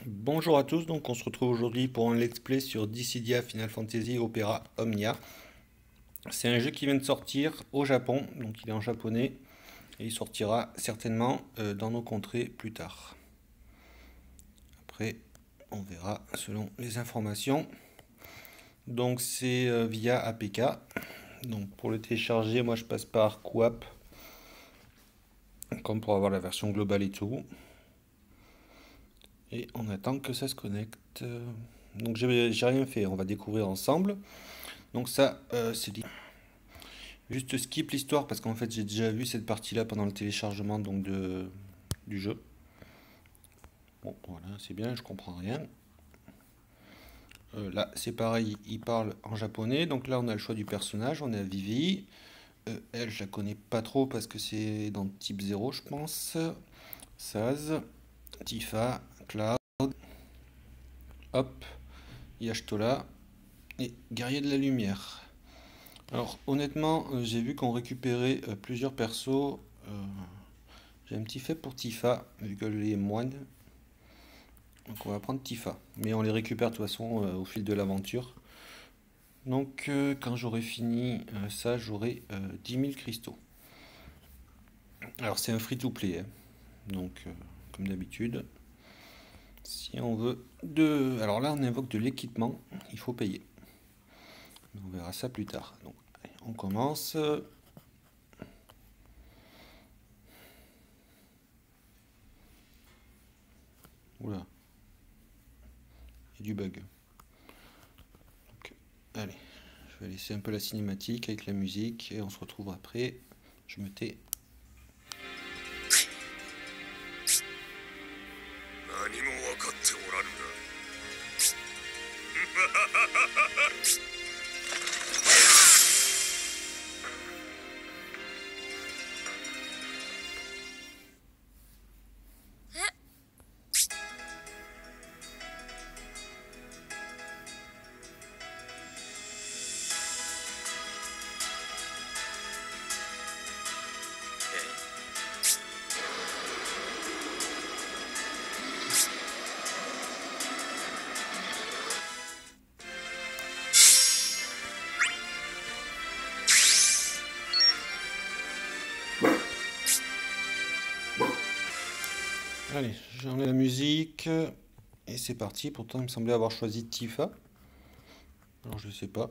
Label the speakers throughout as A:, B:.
A: Bonjour à tous, donc on se retrouve aujourd'hui pour un let's play sur Dissidia Final Fantasy Opera Omnia. C'est un jeu qui vient de sortir au Japon, donc il est en japonais et il sortira certainement dans nos contrées plus tard. Après, on verra selon les informations. Donc c'est via APK. Donc pour le télécharger, moi je passe par Coop, comme pour avoir la version globale et tout. Et on attend que ça se connecte. Donc j'ai rien fait, on va découvrir ensemble. Donc ça, c'est dit. Juste skip l'histoire parce qu'en fait j'ai déjà vu cette partie-là pendant le téléchargement du jeu. Bon voilà, c'est bien, je comprends rien. Là c'est pareil, il parle en japonais. Donc là on a le choix du personnage, on a Vivi. Elle je la connais pas trop parce que c'est dans type 0 je pense. Saz, Tifa, Cloud, Hop, Yashtola et Guerrier de la Lumière. Alors honnêtement j'ai vu qu'on récupérait plusieurs persos. J'ai un petit fait pour Tifa, vu qu'elle est moine. Donc on va prendre Tifa. Mais on les récupère de toute façon au fil de l'aventure. Donc quand j'aurai fini ça, j'aurai 10 000 cristaux. Alors c'est un free-to-play. Donc comme d'habitude. Si on veut de... Alors là on invoque de l'équipement, il faut payer. On verra ça plus tard. Donc allez, on commence. Oula. Il y a du bug. Donc, allez, je vais laisser un peu la cinématique avec la musique et on se retrouve après. Je me tais.
B: 何も分かっておらぬが
A: Allez, j'enlève la musique et c'est parti. Pourtant, il me semblait avoir choisi Tifa. Alors, je sais pas.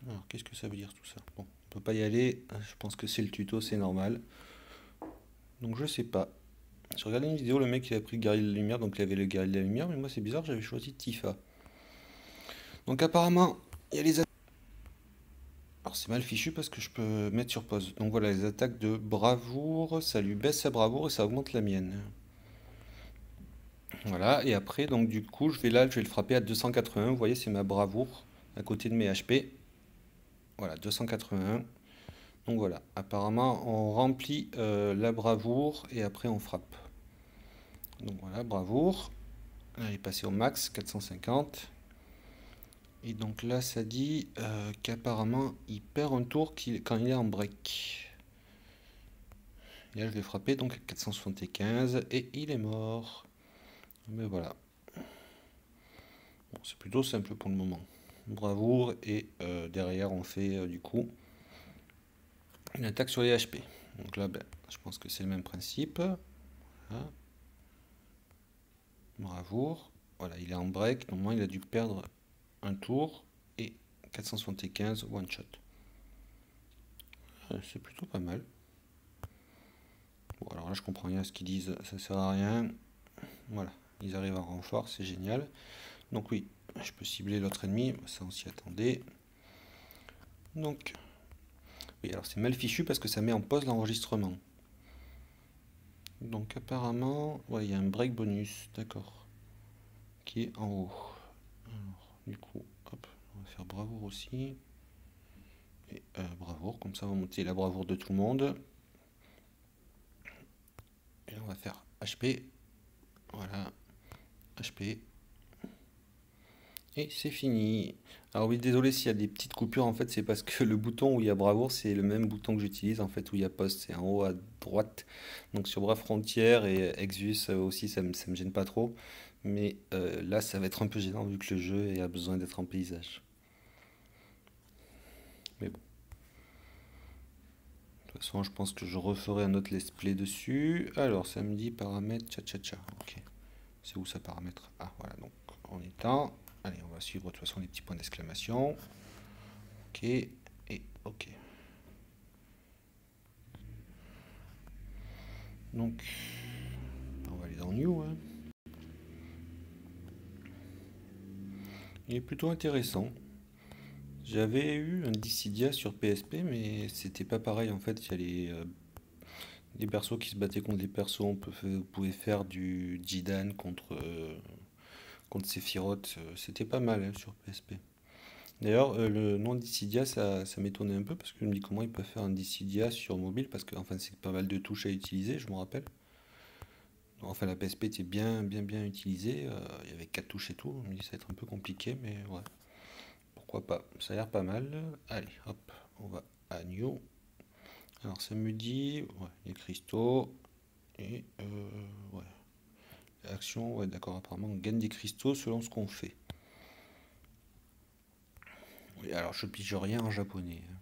A: Alors, qu'est-ce que ça veut dire tout ça? Bon, on peut pas y aller. Je pense que c'est le tuto, c'est normal. Donc, je sais pas. J'ai regardé une vidéo, le mec il a pris le guerrier de la lumière, donc il avait le guerrier de la lumière, mais moi c'est bizarre, j'avais choisi Tifa. Donc, apparemment, il y a les attaques. Alors, c'est mal fichu parce que je peux mettre sur pause. Donc, voilà, les attaques de bravoure, ça lui baisse sa bravoure et ça augmente la mienne. Voilà, et après, donc du coup, je vais là, je vais le frapper à 281. Vous voyez, c'est ma bravoure à côté de mes HP. Voilà, 281. Donc voilà, apparemment, on remplit la bravoure et après on frappe. Donc voilà, bravoure. Là, il est passé au max, 450. Et donc là, ça dit qu'apparemment, il perd un tour quand il est en break. Et là, je vais frapper donc à 475 et il est mort. Mais voilà. Bon, c'est plutôt simple pour le moment. Bravoure et derrière on fait du coup une attaque sur les HP. Donc là ben, je pense que c'est le même principe. Voilà. Bravoure. Voilà, il est en break. Normalement il a dû perdre un tour et 475 one shot. C'est plutôt pas mal. Bon alors là je comprends rien à ce qu'ils disent, ça sert à rien. Voilà, ils arrivent en renfort, c'est génial. Donc oui, je peux cibler l'autre ennemi, ça on s'y attendait. Donc oui, alors c'est mal fichu parce que ça met en pause l'enregistrement. Donc apparemment, ouais, il y a un break bonus, d'accord, qui est en haut. Alors, du coup, hop, on va faire bravoure aussi. Et bravoure, comme ça on va monter la bravoure de tout le monde. Et on va faire HP. Voilà, HP. Et c'est fini. Alors oui, désolé s'il y a des petites coupures, en fait, c'est parce que le bouton où il y a bravoure, c'est le même bouton que j'utilise, en fait, où il y a poste, c'est en haut à droite. Donc sur Brave Frontier et Exvius aussi, ça me gêne pas trop. Mais là, ça va être un peu gênant vu que le jeu a besoin d'être en paysage. Mais bon, de toute façon, je pense que je referai un autre let's play dessus. Alors, samedi, paramètres, tcha-tcha-tcha. Ok. C'est où ça, paramètres? Ah, voilà, donc en étant. Allez, on va suivre de toute façon les petits points d'exclamation. Ok, et ok. Donc, on va aller dans New, hein. Il est plutôt intéressant. J'avais eu un Dissidia sur PSP, mais c'était pas pareil en fait. Il y a des persos qui se battaient contre des persos. Vous pouvez faire du Jidan contre Sephiroth. C'était pas mal hein, sur PSP. D'ailleurs, le nom Dissidia, ça m'étonnait un peu parce que je me dis comment ils peuvent faire un Dissidia sur mobile parce que enfin, c'est pas mal de touches à utiliser, je me rappelle. Enfin, la PSP était bien utilisée. Il y avait 4 touches et tout. Je me dis ça va être un peu compliqué, mais ouais. Pourquoi pas? Ça a l'air pas mal. Allez, hop, on va à New. Alors ça me dit, ouais, les cristaux et ouais, action, ouais, d'accord. Apparemment, on gagne des cristaux selon ce qu'on fait. Oui, alors je pige rien en japonais, hein.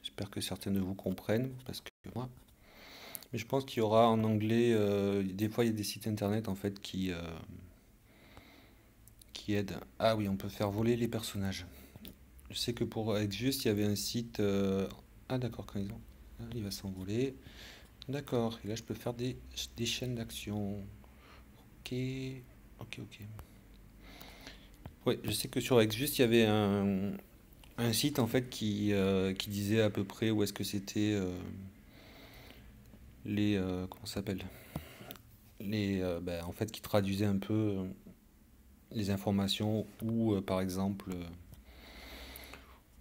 A: J'espère que certains de vous comprennent parce que moi. Mais je pense qu'il y aura en anglais. Des fois, il y a des sites internet en fait qui aident. Ah oui, on peut faire voler les personnages. Je sais que pour être juste, il y avait un site. Ah d'accord, quand ils ont. Ah, il va s'envoler. D'accord, et là je peux faire des chaînes d'action. Ok, ok. Ouais, je sais que sur Xjust, il y avait un site en fait qui disait à peu près où est-ce que c'était comment ça s'appelle? En fait, qui traduisait un peu les informations ou par exemple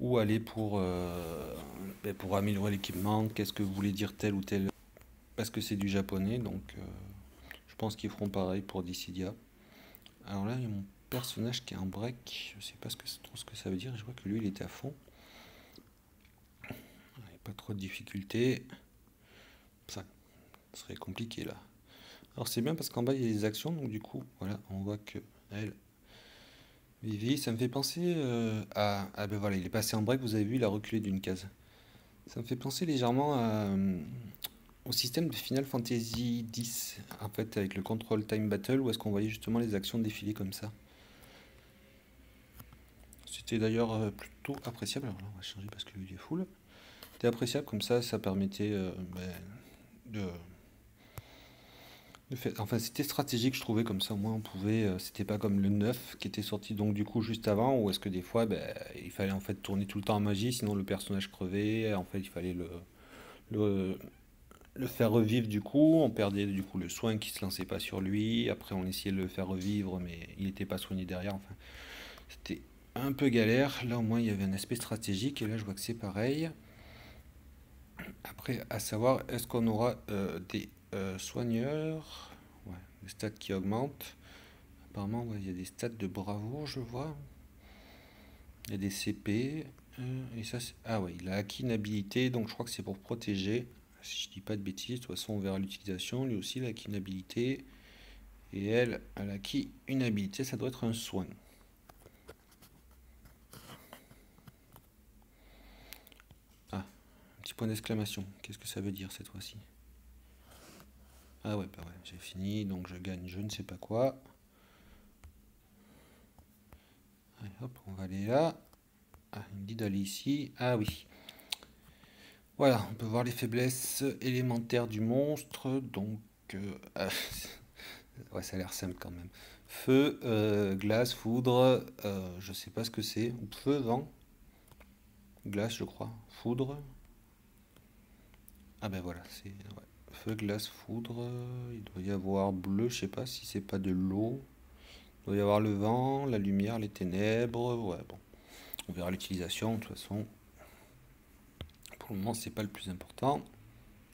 A: où aller pour améliorer l'équipement, qu'est-ce que voulait dire tel ou tel, parce que c'est du japonais, donc je pense qu'ils feront pareil pour Dissidia. Alors là, il y a mon personnage qui est en break. Je sais pas trop ce que ça veut dire. Je vois que lui, il était à fond. Il n'y a pas trop de difficultés. Ça serait compliqué là. Alors c'est bien parce qu'en bas, il y a des actions. Donc du coup, voilà, on voit que elle, Vivi, ça me fait penser à... Ah ben voilà, il est passé en break. Vous avez vu, il a reculé d'une case. Ça me fait penser légèrement au système de Final Fantasy X. En fait, avec le Control Time Battle, où est-ce qu'on voyait justement les actions défiler comme ça. C'était d'ailleurs plutôt appréciable. Alors là, on va changer parce que lui, il est full. C'était appréciable comme ça permettait de, enfin, c'était stratégique, je trouvais, comme ça, au moins on pouvait. C'était pas comme le 9 qui était sorti donc du coup juste avant, où est-ce que des fois il fallait en fait tourner tout le temps en magie, sinon le personnage crevait. En fait, il fallait le, le faire revivre du coup. On perdait du coup le soin qui se lançait pas sur lui. Après, on essayait de le faire revivre, mais il n'était pas soigné derrière. Enfin, c'était un peu galère. Là, au moins, il y avait un aspect stratégique, et là, je vois que c'est pareil. Après, à savoir, est-ce qu'on aura des soigneurs? Ouais, des stats qui augmentent. Apparemment, ouais, il y a des stats de bravoure, je vois. Il y a des CP. Et ça, ah ouais, il a acquis une habilité, donc je crois que c'est pour protéger. Si je dis pas de bêtises, de toute façon, on verra l'utilisation. Lui aussi, il a acquis une habilité. Et elle a acquis une habilité, ça doit être un soin. Ah, un petit point d'exclamation. Qu'est-ce que ça veut dire cette fois-ci? Ah ouais, bah ouais, j'ai fini, donc je gagne je ne sais pas quoi. Allez, hop, on va aller là. Ah, il me dit d'aller ici. Ah oui. Voilà, on peut voir les faiblesses élémentaires du monstre. Donc, ah, ouais, ça a l'air simple quand même. Feu, glace, foudre, je sais pas ce que c'est. Feu, vent, glace, je crois. Foudre. Ah ben voilà, c'est ouais. Feu, glace, foudre. Il doit y avoir bleu, je sais pas si c'est pas de l'eau. Il doit y avoir le vent, la lumière, les ténèbres. Ouais, bon, on verra l'utilisation de toute façon. Pour le moment, c'est pas le plus important.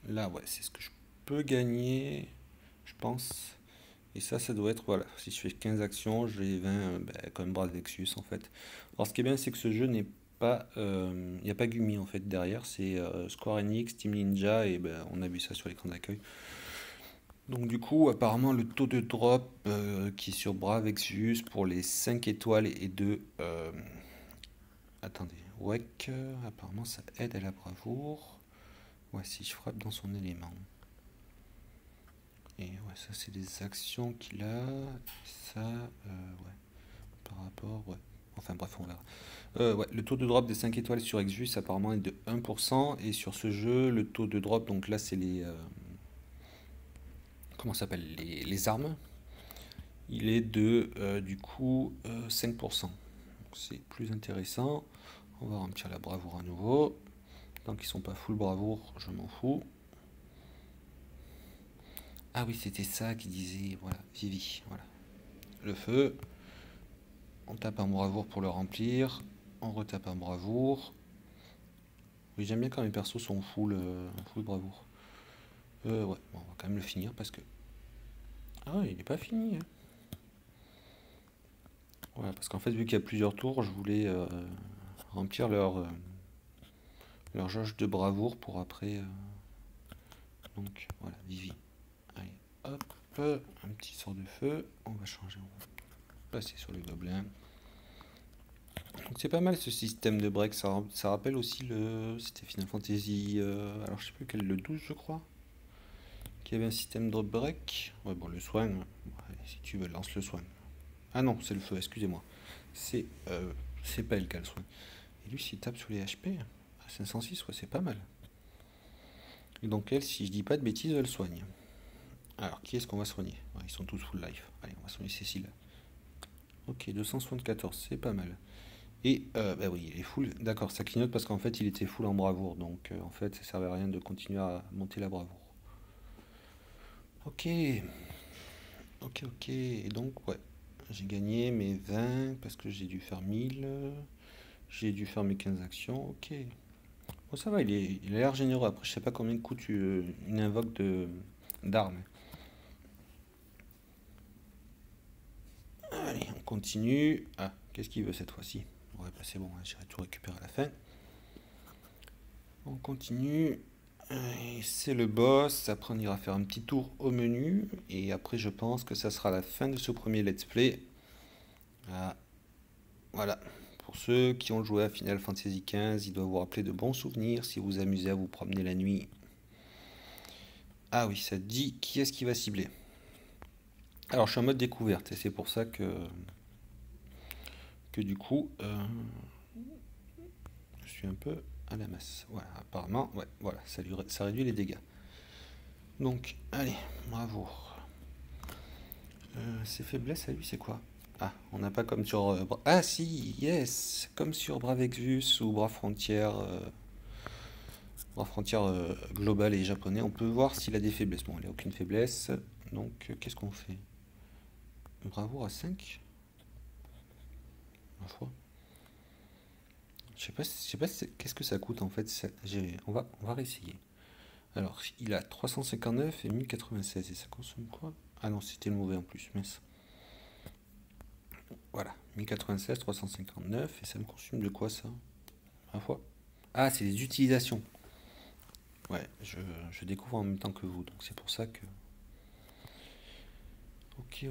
A: Là, ouais, c'est ce que je peux gagner, je pense. Et ça doit être, voilà, si je fais 15 actions, j'ai 20, comme Brave Exvius en fait. Alors ce qui est bien, c'est que ce jeu n'est pas, il n'y a pas Gumi en fait derrière, c'est Square Enix, Team Ninja, et ben, on a vu ça sur l'écran d'accueil. Donc du coup, apparemment, le taux de drop qui est sur Brave Exvius pour les 5 étoiles et de... attendez, ouais, apparemment ça aide à la bravoure. Ouais, si je frappe dans son élément. Et ouais, ça c'est des actions qu'il a. Ça, ouais, par rapport, ouais. Enfin bref, on verra. Ouais, le taux de drop des 5 étoiles sur Exvius apparemment est de 1%. Et sur ce jeu, le taux de drop, donc là c'est les... comment ça s'appelle les armes. Il est de, du coup, 5%. Donc c'est plus intéressant. On va remplir la bravoure à nouveau. Tant qu'ils sont pas full bravoure, je m'en fous. Ah oui, c'était ça qui disait, voilà, Vivi, voilà. Le feu, on tape un bravoure pour le remplir, on retape un bravoure. Oui, j'aime bien quand mes persos sont full, full bravoure. Ouais, bon, on va quand même le finir parce que... Ah, il n'est pas fini, hein. Voilà, parce qu'en fait, vu qu'il y a plusieurs tours, je voulais remplir leur jauge de bravoure pour après... donc, voilà, Vivi. Allez, hop, un petit sort de feu. On va changer, on va passer sur le gobelin. Donc c'est pas mal ce système de break, ça rappelle aussi le... C'était Final Fantasy... alors je sais plus quel, le 12 je crois, qui avait un système de break. Ouais bon, le soin, ouais, si tu veux, lance le soin. Ah non, c'est le feu, excusez-moi. C'est pas elle qui a le soin. Et lui s'il tape sur les HP, à 506, ouais c'est pas mal. Et donc elle, si je dis pas de bêtises, elle soigne. Alors qui est-ce qu'on va soigner? Ouais, ils sont tous full life. Allez, on va soigner Cécile. Ok, 274, c'est pas mal. Et bah oui, il est full. D'accord, ça clignote parce qu'en fait il était full en bravoure. Donc en fait ça servait à rien de continuer à monter la bravoure. Ok, ok. Et donc ouais, j'ai gagné mes 20 parce que j'ai dû faire 1000. J'ai dû faire mes 15 actions. Ok. Bon ça va, il a l'air généreux. Après je sais pas combien coûte une invoque d'armes. Allez, on continue. Ah, qu'est-ce qu'il veut cette fois-ci? Ouais, bah c'est bon, hein, j'irai tout récupérer à la fin. On continue. C'est le boss. Après, on ira faire un petit tour au menu. Et après, je pense que ça sera la fin de ce premier let's play. Ah, voilà. Pour ceux qui ont joué à Final Fantasy XV, il doit vous rappeler de bons souvenirs si vous amusez à vous promener la nuit. Ah oui, ça dit qui est-ce qui va cibler. Alors, je suis en mode découverte et c'est pour ça que du coup, je suis un peu à la masse. Voilà, apparemment, ouais, voilà, ça réduit les dégâts. Donc, allez, bravo. Ses faiblesses à lui, c'est quoi? Ah, on n'a pas comme sur... ah si, yes! Comme sur Brave Exvius ou Bras Frontière global et japonais, on peut voir s'il a des faiblesses. Bon, il n'a aucune faiblesse. Donc, qu'est-ce qu'on fait? Bravoure à 5? Ma foi. Je sais pas qu'est-ce que ça coûte en fait. On va réessayer. Alors, il a 359 et 1096. Et ça consomme quoi? Ah non, c'était le mauvais en plus. Mince. Voilà, 1096, 359. Et ça me consomme de quoi ça? Ma foi. Ah, c'est les utilisations. Ouais, je découvre en même temps que vous, donc c'est pour ça que... Ok.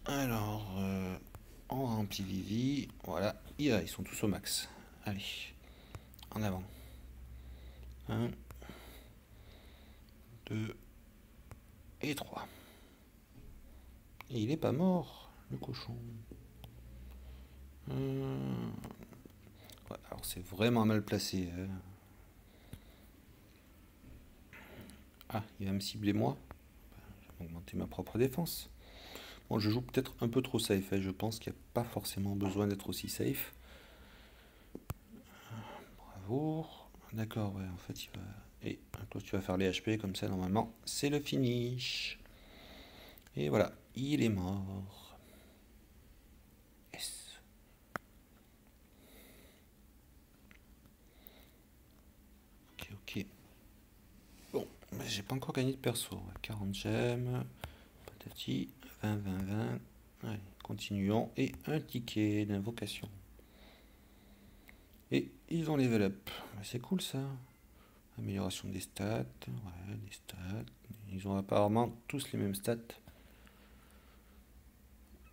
A: Alors, on remplit Vivi. Voilà, ils sont tous au max. Allez, en avant. Un, 2 et 3. Et il est pas mort, le cochon. Ouais, alors c'est vraiment mal placé, hein. Ah, il va me cibler moi. Je vais augmenter ma propre défense. Bon, je joue peut-être un peu trop safe, hein. Je pense qu'il n'y a pas forcément besoin d'être aussi safe. Bravo. D'accord, ouais, en fait, il va... Et toi, tu vas faire les HP, comme ça, normalement, c'est le finish. Et voilà, il est mort. Yes. Ok. Bon, j'ai pas encore gagné de perso. 40 gemmes, pas patati, 20, 20, 20. Allez, continuons. Et un ticket d'invocation. Et ils ont level up. C'est cool ça. Amélioration des stats. Ouais, des stats. Ils ont apparemment tous les mêmes stats.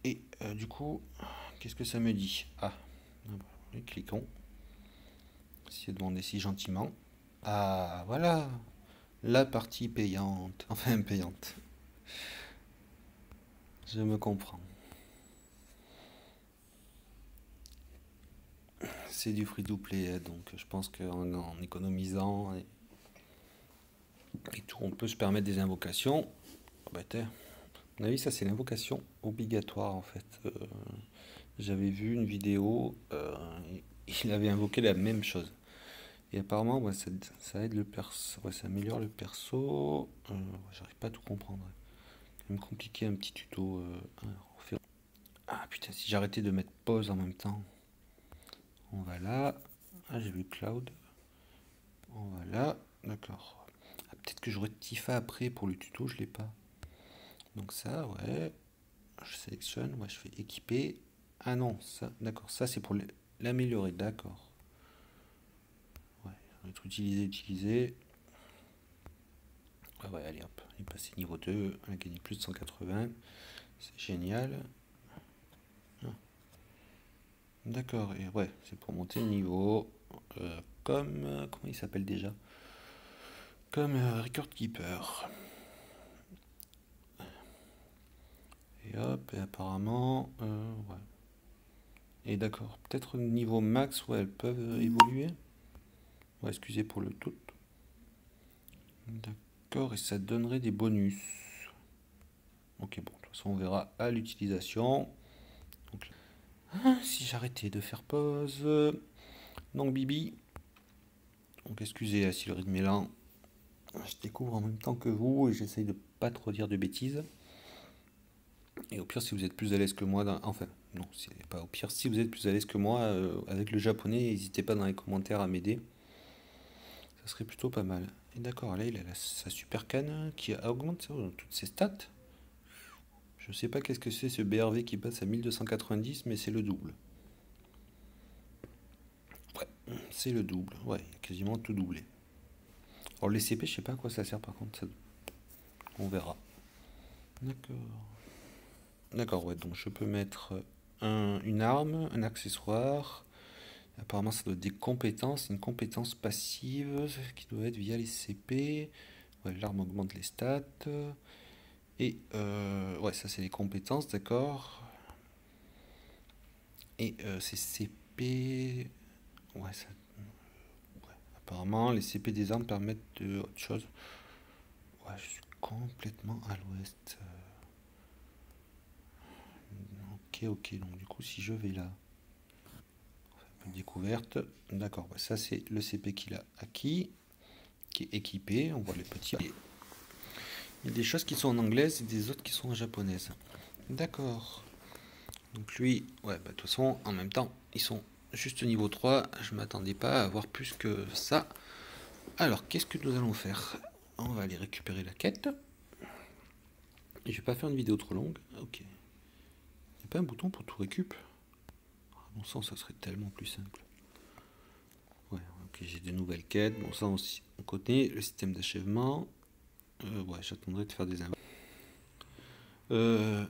A: Et du coup, qu'est-ce que ça me dit? Ah, cliquons. C'est demandé si gentiment. Ah, voilà. La partie payante. Enfin, payante. Je me comprends. C'est du free-to-play, donc je pense qu'en économisant et tout, on peut se permettre des invocations. Oh, bah, à mon avis, ça c'est l'invocation obligatoire en fait. J'avais vu une vidéo, il avait invoqué la même chose. Et apparemment, ouais, ça aide le perso, ouais, ça améliore le perso. J'arrive pas à tout comprendre. C'est quand même compliqué un petit tuto. Ah putain, si j'arrêtais de mettre pause en même temps. On va là. Ah, j'ai vu Cloud. On va là. D'accord. Ah, peut-être que j'aurai Tifa après pour le tuto, je l'ai pas. Donc ça, ouais. Je sélectionne, ouais, je fais équiper. Ah non, ça, d'accord. Ça, c'est pour l'améliorer, d'accord. Ouais, ça va être utilisé. Ouais, ouais, allez hop. Il est passé niveau 2. On a gagné plus de 180. C'est génial. Ah. D'accord, et ouais, c'est pour monter le niveau. Comme. Comment il s'appelle déjà? Comme Record Keeper. Et hop, et apparemment. Ouais. Et d'accord, peut-être niveau max, ouais, elles peuvent évoluer. Ouais, excusez pour le tout. D'accord, et ça donnerait des bonus. Ok, bon, de toute façon, on verra à l'utilisation. Donc, si j'arrêtais de faire pause. Donc, Bibi. Donc, excusez si le rythme est lent. Je découvre en même temps que vous et j'essaye de pas trop dire de bêtises. Et au pire, si vous êtes plus à l'aise que moi, enfin, non, c'est pas au pire. Si vous êtes plus à l'aise que moi avec le japonais, n'hésitez pas dans les commentaires à m'aider. Ça serait plutôt pas mal. Et d'accord, là, il a sa super canne qui augmente toutes ses stats. Je sais pas qu'est-ce que c'est ce BRV qui passe à 1290, mais c'est le double. Ouais, c'est le double. Ouais, il a quasiment tout doublé. Alors les CP, je sais pas à quoi ça sert par contre. On verra. D'accord. D'accord, ouais, donc je peux mettre une arme, un accessoire. Apparemment, ça doit être des compétences, une compétence passive qui doit être via les CP. Ouais, l'arme augmente les stats. Et ouais, ça c'est les compétences, d'accord. Et ces CP. Ouais, ça. Ouais. Apparemment, les CP des armes permettent de autre chose. Ouais, je suis complètement à l'ouest. Ok, ok, donc du coup, si je vais là. Découverte, d'accord, ouais, ça c'est le CP qu'il a acquis, qui est équipé, on voit les petits. Il y a des choses qui sont en anglaise et des autres qui sont en japonaise. D'accord. Donc lui, ouais, bah, de toute façon, en même temps, ils sont juste niveau 3, je m'attendais pas à avoir plus que ça. Alors, qu'est-ce que nous allons faire? On va aller récupérer la quête. Et je vais pas faire une vidéo trop longue. Ok. Il n'y a pas un bouton pour tout récup? À mon sens, ça serait tellement plus simple. Ouais, ok, j'ai de nouvelles quêtes. Bon, ça aussi, on connaît le système d'achèvement. Ouais, j'attendrai de faire des inventaires.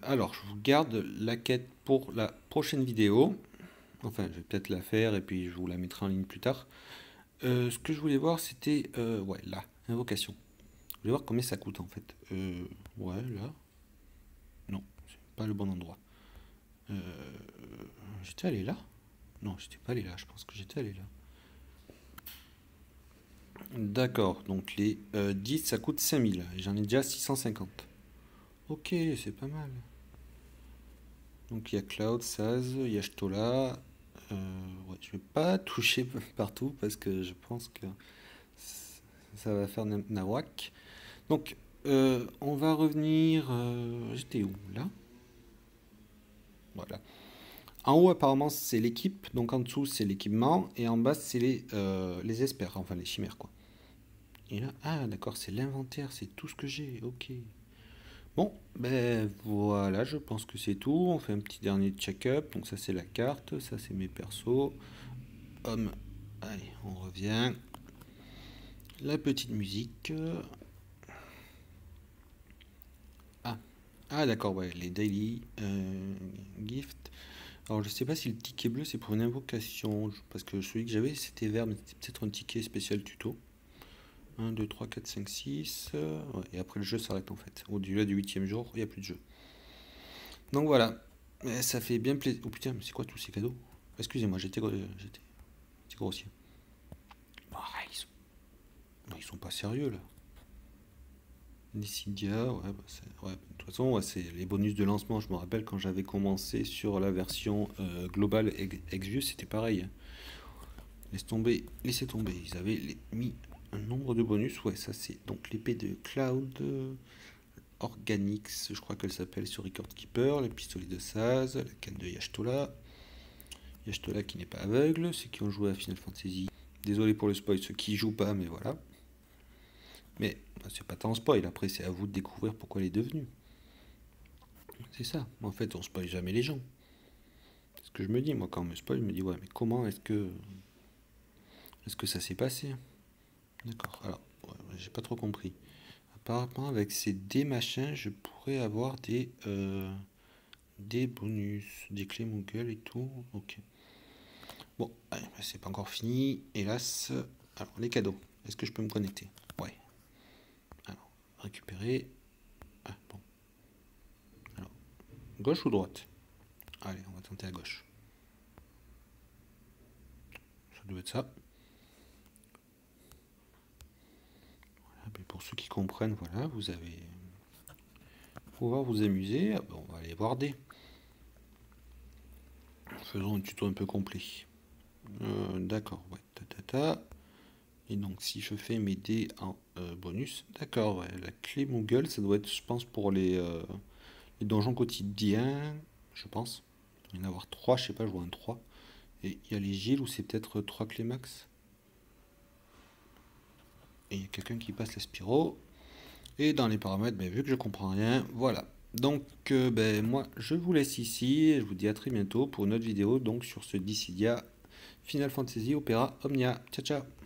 A: Alors, je vous garde la quête pour la prochaine vidéo. Enfin, je vais peut-être la faire et puis je vous la mettrai en ligne plus tard. Ce que je voulais voir, c'était ouais, là, invocation. Je voulais voir combien ça coûte en fait. Ouais, là. Non, c'est pas le bon endroit. J'étais allé là? Non, j'étais pas allé là. Je pense que j'étais allé là. D'accord, donc les 10 ça coûte 5000. J'en ai déjà 650. Ok, c'est pas mal. Donc il y a Cloud, Saz, il y a Shtola. Ouais, je vais pas toucher partout parce que je pense que ça va faire nawak. Donc on va revenir. J'étais où là? Voilà. En haut apparemment c'est l'équipe, donc en dessous c'est l'équipement et en bas c'est les espers, enfin les chimères quoi. Et là, ah d'accord, c'est l'inventaire, c'est tout ce que j'ai, ok. Bon, ben voilà, je pense que c'est tout. On fait un petit dernier check-up. Donc ça c'est la carte, ça c'est mes persos. Homme, allez, on revient. La petite musique. Ah, ah d'accord, ouais, les daily gift. Alors je sais pas si le ticket bleu c'est pour une invocation, parce que celui que j'avais c'était vert, mais c'était peut-être un ticket spécial tuto. 1, 2, 3, 4, 5, 6. Ouais, et après le jeu s'arrête en fait. Au-delà du 8e jour, il n'y a plus de jeu. Donc voilà. Ça fait bien plaisir. Oh putain, mais c'est quoi tous ces cadeaux? Excusez-moi, j'étais grossier. Ah, ils sont pas sérieux là. Dissidia, ouais, ouais, de toute façon, ouais, c'est les bonus de lancement. Je me rappelle quand j'avais commencé sur la version globale Exvius, c'était pareil. Laisse tomber, laissez tomber. Ils avaient mis un nombre de bonus. Ouais, ça c'est donc l'épée de Cloud Organix, je crois qu'elle s'appelle sur Record Keeper, le pistolet de Saz, la canne de Yashtola. Yashtola qui n'est pas aveugle, ceux qui ont joué à Final Fantasy. Désolé pour le spoil, ceux qui jouent pas, mais voilà. Mais c'est pas tant spoil, après c'est à vous de découvrir pourquoi elle est devenue. C'est ça, en fait on spoil jamais les gens. C'est ce que je me dis, moi quand on me spoil, je me dis ouais mais comment est-ce que ça s'est passé? D'accord, alors ouais, j'ai pas trop compris. Apparemment avec ces dés machins, je pourrais avoir des bonus, des clés Moogle et tout. Ok. Bon, allez, c'est pas encore fini, hélas. Alors les cadeaux, est-ce que je peux me connecter? Ouais. Alors, récupérer. Ah bon. Alors, gauche ou droite? Allez, on va tenter à gauche. Ça doit être ça. Voilà, mais pour ceux qui comprennent, voilà, vous avez pouvoir vous amuser. Ah, bon, on va aller voir des. Faisons un tuto un peu complet. D'accord, ouais. Et donc si je fais mes dés en bonus, d'accord, ouais, la clé Moogle, ça doit être, je pense, pour les donjons quotidiens, je pense. Il doit y en avoir 3, je sais pas, je vois un 3. Et il y a les Gilles où c'est peut-être 3 clés max. Et il y a quelqu'un qui passe la Spiro. Et dans les paramètres, ben, vu que je comprends rien, voilà. Donc ben, moi je vous laisse ici et je vous dis à très bientôt pour une autre vidéo donc sur ce Dissidia Final Fantasy Opera Omnia. Ciao ciao.